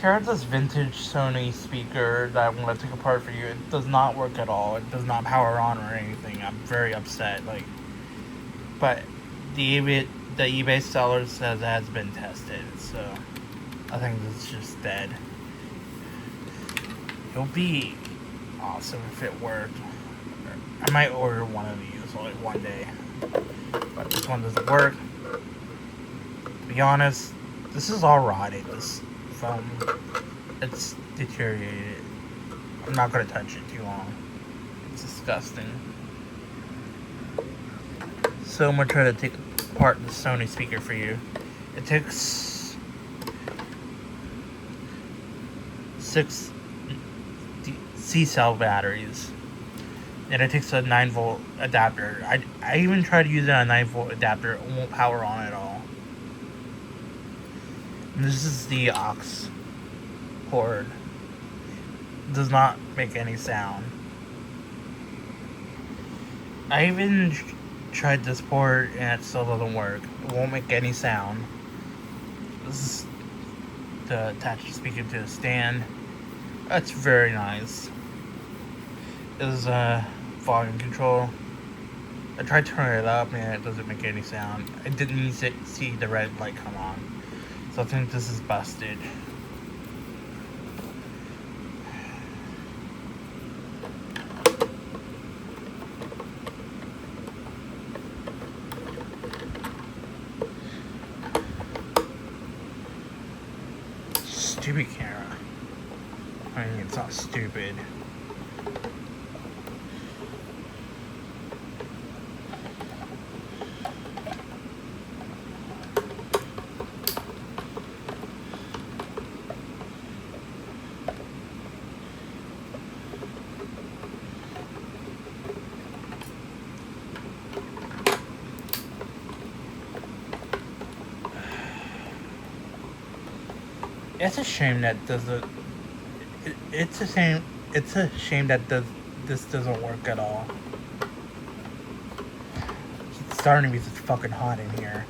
Here is this vintage Sony speaker that I'm gonna take apart for you. It does not work at all. It does not power on or anything. I'm very upset. But the eBay seller says it has been tested, so I think it's just dead. It would be awesome if it worked. I might order one of these one day, but this one doesn't work. To be honest, this is all rotted. This foam, it's deteriorated. I'm not gonna touch it too long. It's disgusting. So I'm gonna try to take apart the Sony speaker for you. It takes 6 C-cell batteries, and it takes a 9-volt adapter. I even tried to use a 9-volt adapter. It won't power on at all. And this is the aux port. It does not make any sound. I even tried this port and it still doesn't work. It won't make any sound. This is to attach the speaker to the stand. That's very nice. This is volume control. I tried turning it up and it doesn't make any sound. I didn't even see the red light come on. So I think this is busted. Stupid camera. I mean, it's not stupid. It's a shame that it's a shame that this doesn't work at all. It's starting to be such fucking hot in here.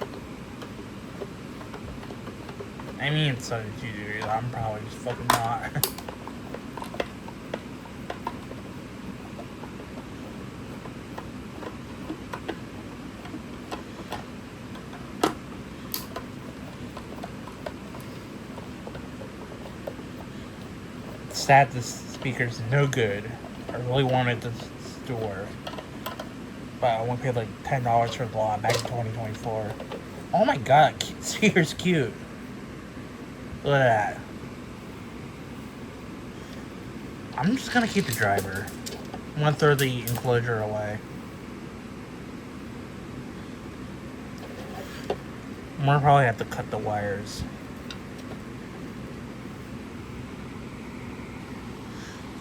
I mean, it's 72 degrees. I'm probably just fucking hot. Sad this speaker's no good. I really wanted this to work, but I only paid like $10 for the lot back in 2024. Oh my god, speaker's cute. Look at that. I'm just gonna keep the driver. I'm gonna throw the enclosure away. I'm gonna probably have to cut the wires.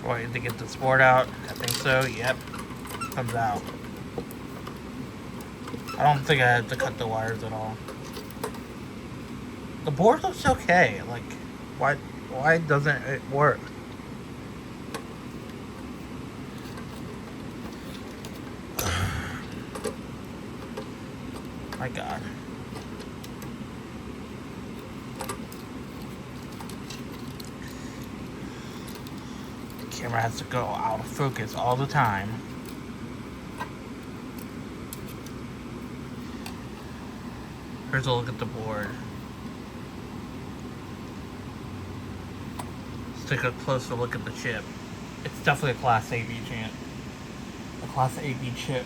I need to get the board out. I think so. Yep. Comes out. I don't think I have to cut the wires at all. The board looks okay. Like, why doesn't it work? My god. Camera has to go out of focus all the time. Here's a look at the board. Let's take a closer look at the chip. It's definitely a Class AB chip. A Class AB chip.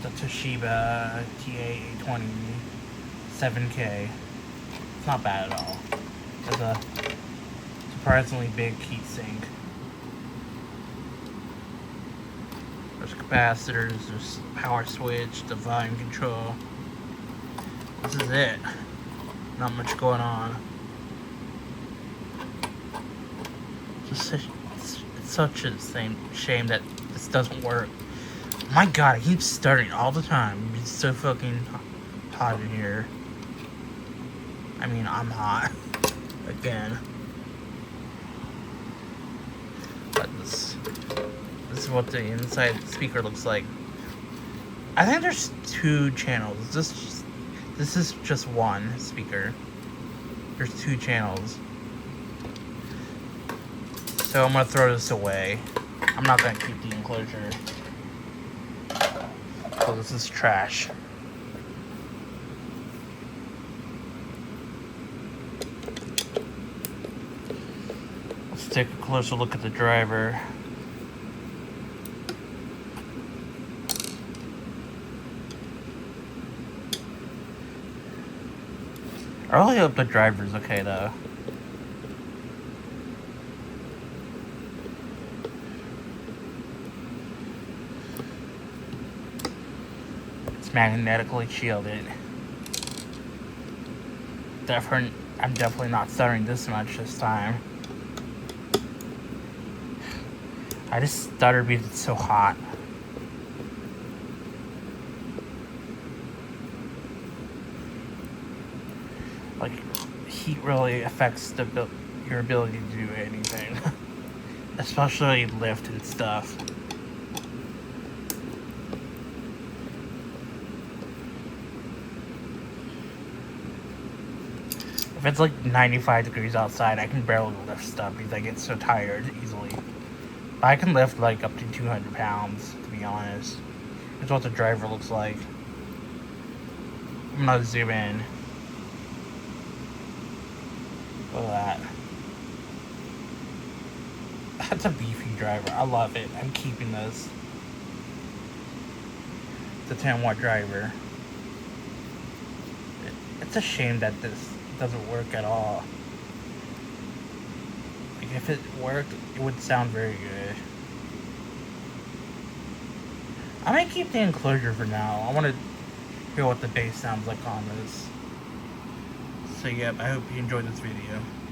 The Toshiba TA820 7K. It's not bad at all. There's a surprisingly big heatsink. There's capacitors, there's power switch, the volume control. This is it. Not much going on. It's such a shame that this doesn't work. My god, I keep starting all the time. It's so fucking hot in here. I mean, I'm hot. Again. But this is what the inside speaker looks like. I think there's 2 channels. This is just one speaker. There's 2 channels. So I'm gonna throw this away. I'm not gonna keep the enclosure. So this is trash. Let's take a closer look at the driver. I really hope the driver's okay though. It's magnetically shielded. I'm definitely not stuttering this much this time. I just stutter because it's so hot. Like, heat really affects your ability to do anything. Especially lift and stuff. If it's like 95 degrees outside, I can barely lift stuff because I get so tired easily. But I can lift like up to 200 pounds, to be honest. That's what the driver looks like. I'm gonna zoom in. Look at that. That's a beefy driver. I love it. I'm keeping this. It's a 10-watt driver. It's a shame that this doesn't work at all. Like, if it worked, it would sound very good. I might keep the enclosure for now. I want to hear what the bass sounds like on this. So yep, I hope you enjoyed this video.